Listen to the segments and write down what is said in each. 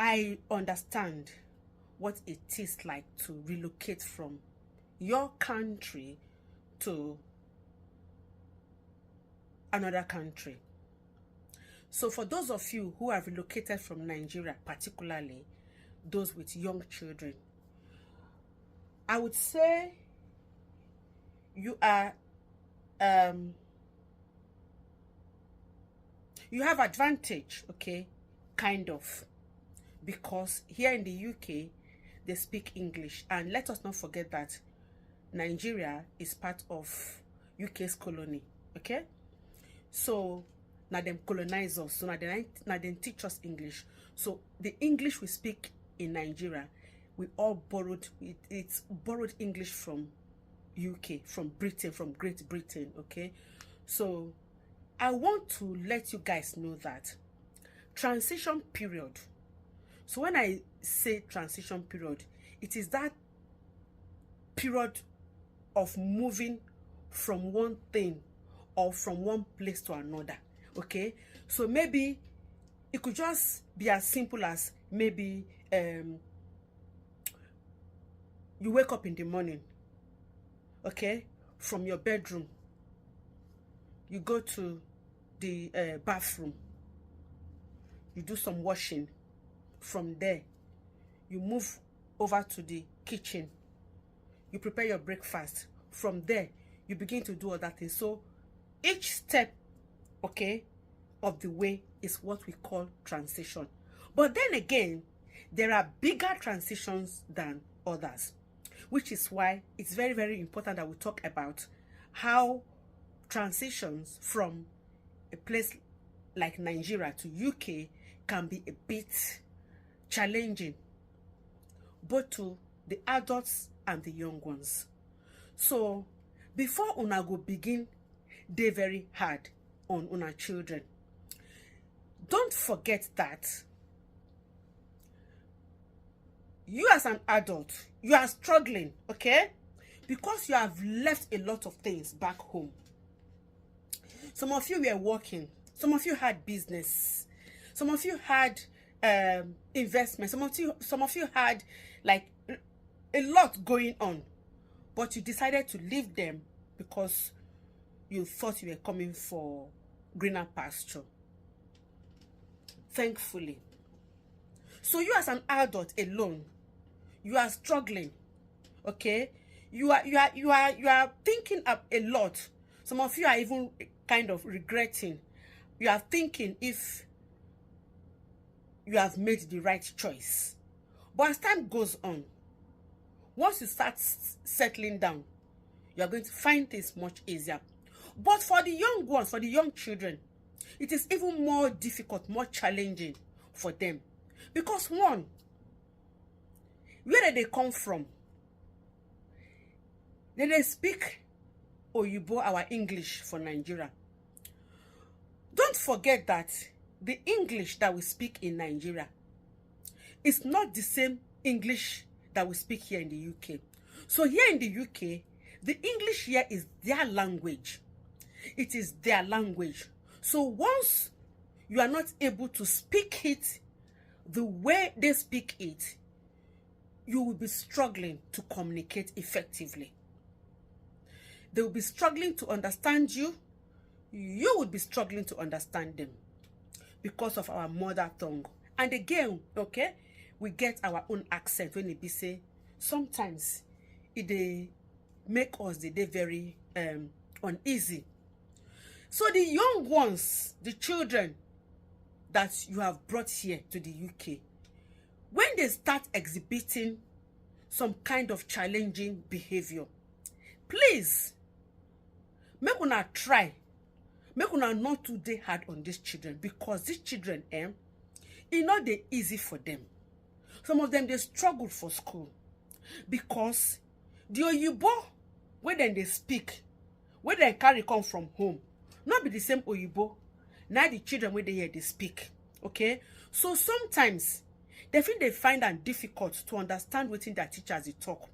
I understand what it is like to relocate from your country to another country. So for those of you who have relocated from Nigeria, particularly those with young children, I would say you are you have advantage, okay, kind of, because here in the UK they speak English, and let us not forget that Nigeria is part of UK's colony, okay? So now them colonize us, so now they teach us English. So the English we speak in Nigeria, we all borrowed it's borrowed English from UK, from Britain, from Great Britain, okay? So I want to let you guys know that transition period. So when I say transition period, it is that period of moving from one thing or from one place to another, okay? So maybe it could just be as simple as maybe you wake up in the morning, okay, from your bedroom, you go to the bathroom, you do some washing. From there, you move over to the kitchen, you prepare your breakfast. From there, you begin to do other things. So each step, okay, of the way is what we call transition. But then again, there are bigger transitions than others, which is why it's very, very important that we talk about how transitions from a place like Nigeria to UK can be a bit challenging, both to the adults and the young ones. So before una go begin dey very hard on una children, don't forget that you as an adult, you are struggling, okay, because you have left a lot of things back home. Some of you were working, some of you had business, some of you had investment, some of you had like a lot going on, but you decided to leave them because you thought you were coming for greener pasture. Thankfully. So you as an adult alone, you are struggling, okay? You are thinking up a lot. Some of you are even kind of regretting. You are thinking if you have made the right choice. But as time goes on, once you start settling down, you are going to find things much easier. But for the young ones, for the young children, it is even more difficult, more challenging for them. Because one, where do they come from? They speak Oyibo, our English for Nigeria. Don't forget that the English that we speak in Nigeria is not the same English that we speak here in the UK. So here in the UK, the English here is their language. It is their language. So once you are not able to speak it the way they speak it, you will be struggling to communicate effectively. They will be struggling to understand you. You would be struggling to understand them because of our mother tongue. And again, okay, we get our own accent when it be say sometimes it make us they very uneasy. So the young ones, the children that you have brought here to the UK, when they start exhibiting some kind of challenging behavior, please make una try, make una not too dey hard on these children, because these children it's not dey easy for them. Some of them they struggle for school because the Oyibo where then they speak, where they carry come from home, not be the same Oyibo now the children where they hear they speak. Okay, so sometimes they feel they find it difficult to understand what their teachers they talk.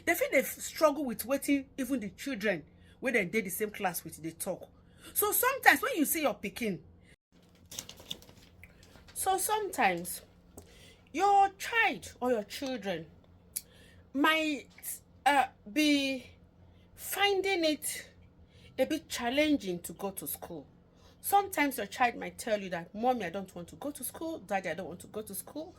They feel they struggle with waiting even the children where they did the same class with they talk. So sometimes when you see your picking, so sometimes Your child or your children might be finding it a bit challenging to go to school. Sometimes your child might tell you that, Mommy, I don't want to go to school. Daddy, I don't want to go to school.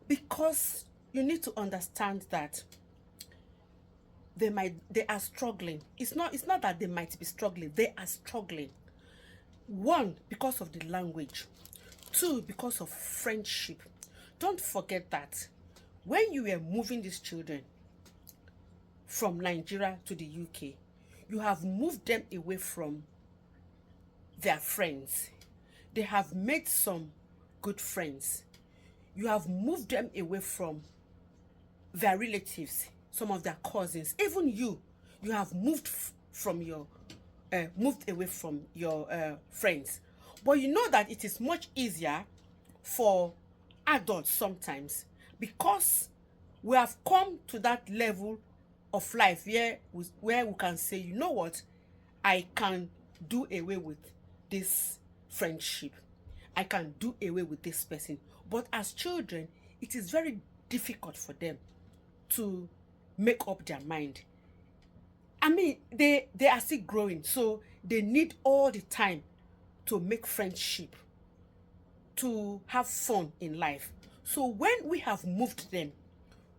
Because you need to understand that they are struggling. It's not that they might be struggling. They are struggling. One, because of the language. Two, because of friendship. Don't forget that when you were moving these children from Nigeria to the UK, you have moved them away from their friends. They have made some good friends. You have moved them away from their relatives, some of their cousins. Even you have moved moved away from your friends. But you know that it is much easier for adults sometimes, because we have come to that level of life where we can say, you know what, I can do away with this friendship. I can do away with this person. But as children, it is very difficult for them to make up their mind. I mean, they are still growing, so they need all the time to make friendship, to have fun in life. So when we have moved them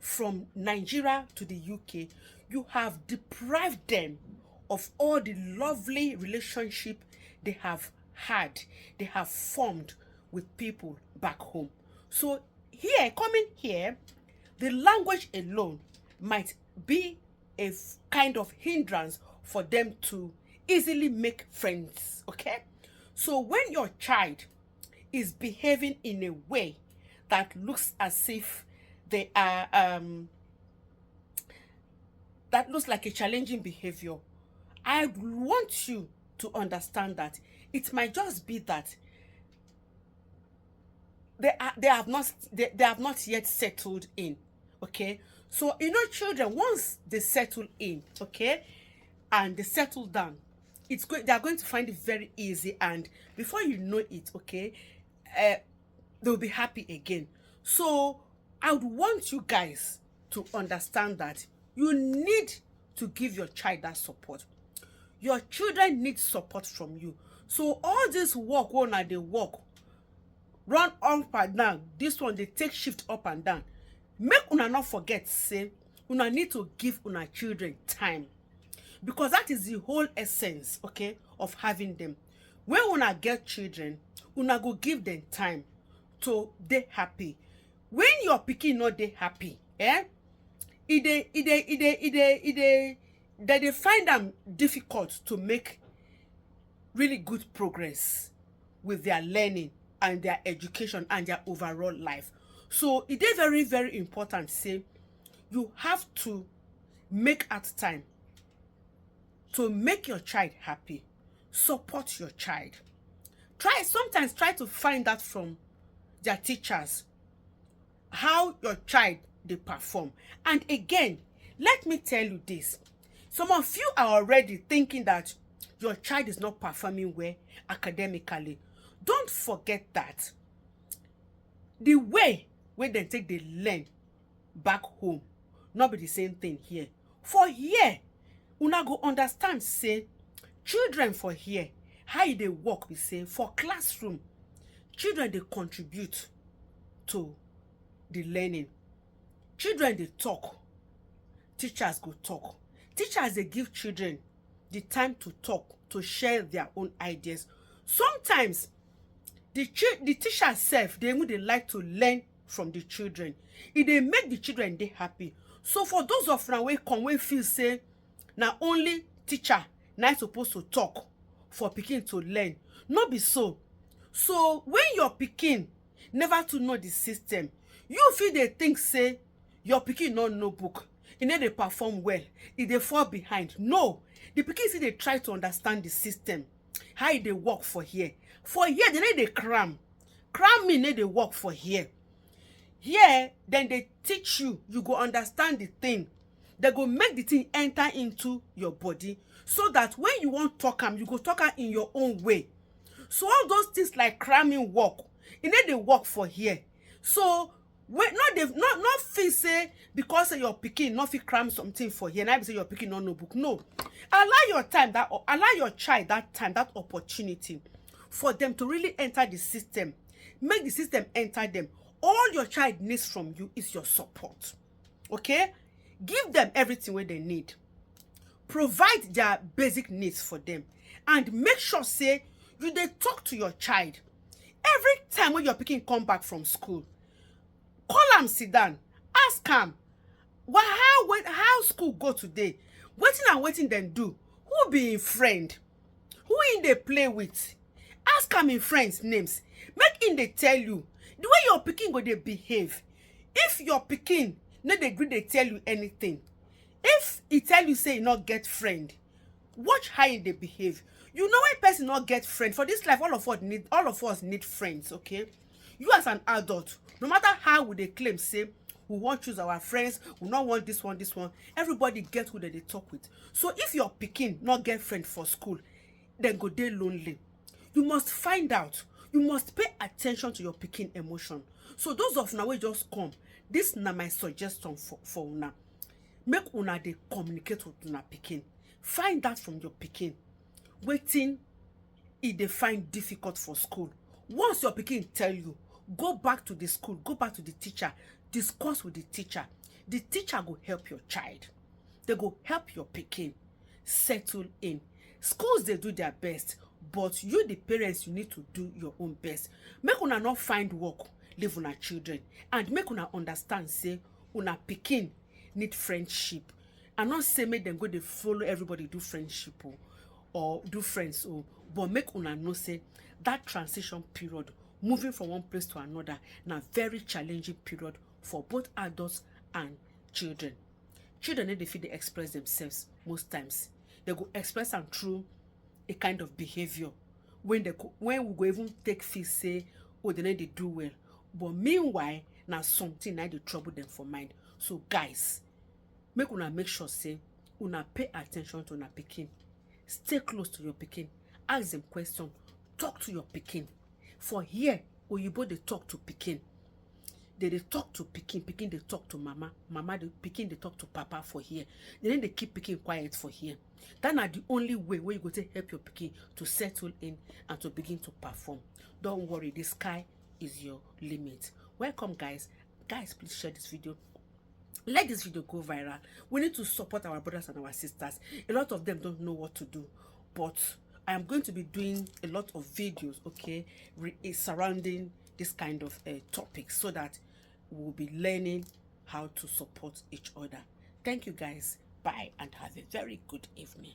from Nigeria to the UK, you have deprived them of all the lovely relationship they have had, they have formed with people back home. So coming here, the language alone might be a kind of hindrance for them to easily make friends, okay? So when your child is behaving in a way that looks as if they are that looks like a challenging behavior, I want you to understand that it might just be that they have not yet settled in, okay? So children, once they settle in, okay, and they settle down, they are going to find it very easy, and before you know it, okay, they'll be happy again. So I would want you guys to understand that you need to give your child that support. Your children need support from you. So all this work, they walk, run up and down, this one they take shift up and down, make una not forget, say una need to give una children time, because that is the whole essence, okay, of having them. When una get children, una go give them time to dey happy. When your pikin not dey happy, they find them difficult to make really good progress with their learning and their education and their overall life. So it is very, very important, say you have to make out time to make your child happy. Support your child. Sometimes try to find out from their teachers how your child they perform. And again, let me tell you this. Some of you are already thinking that your child is not performing well academically. Don't forget that the way when they take the learn back home, not be the same thing here. For here, una go understand, say, children for here, how they work, we say, for classroom, children they contribute to the learning. Children they talk, teachers go talk. Teachers they give children the time to talk, to share their own ideas. Sometimes the teacher self, they like to learn from the children. If they make the children they happy. So for those of now we come, we feel say now only teacher now supposed to talk for pikin to learn. Not be so. So when your pikin never to know the system, you feel they think say your pikin not know book, and then they perform well, if they fall behind. No, the pikin see they try to understand the system, how they work for here. For here, they cram mean they work for here. Here, then they teach you, you go understand the thing. They go make the thing enter into your body, so that when you want talk them, you go talk them in your own way. So all those things like cramming work, and then they work for here. So Wait, not feel say because say your pikin not fit cram something for here, now be say your pikin no know book. No, allow your child that time, that opportunity for them to really enter the system. Make the system enter them. All your child needs from you is your support. Okay, give them everything what they need. Provide their basic needs for them, and make sure say you dey talk to your child every time when your pikin come back from school. Call am sit down, ask am how school go today, wetin dem do, who be im friend, who im dey play with. Ask am im friends names, make im dey tell you the way your pikin go dey behave. If your pikin no dey gree dey tell you anything, if e tell you say e no get friend, watch how e dey behave. You know when person not get friend for this life, all of us need friends. Okay, you as an adult, no matter how we dey claim say we wan choose our friends, we not want this one, everybody get who they talk with. So if your pikin not get friend for school, then go dey lonely. You must find out, you must pay attention to your pikin emotion. So those of una wey just come, this na my suggestion for una. Make una dey communicate with una pikin. Find out from your pikin wetin e dey find difficult for school. Once your pikin tell you, go back to the school, go back to the teacher, discuss with the teacher. The teacher go help your child. They go help your pikin settle in. Schools they do their best, but you the parents, you need to do your own best. Make una not find work leave una children, and make una understand say una pikin need friendship. And not say make them go dey follow everybody do friendship or do friends, but make una know say that transition period, moving from one place to another, na very challenging period for both adults and children. Children need to feel they express themselves most times. They go express them through a kind of behavior when we go even take feel say, oh, they need to do well. But meanwhile, now something that dey trouble them for mind. So guys, make una make sure say una pay attention to una pikin. Stay close to your pikin. Ask them question. Talk to your pikin. For here, oyibo dey talk to pikin. They talk to pikin. Pikin they talk to mama. Mama the pikin they talk to papa for here. Then they keep pikin quiet for here. That are the only way where you go to help your pikin to settle in and to begin to perform. Don't worry, the sky is your limit. Welcome, guys. Guys, please share this video. Let this video go viral. We need to support our brothers and our sisters. A lot of them don't know what to do, but I am going to be doing a lot of videos, okay, surrounding this kind of topics, so that we'll be learning how to support each other. Thank you, guys. Bye, and have a very good evening.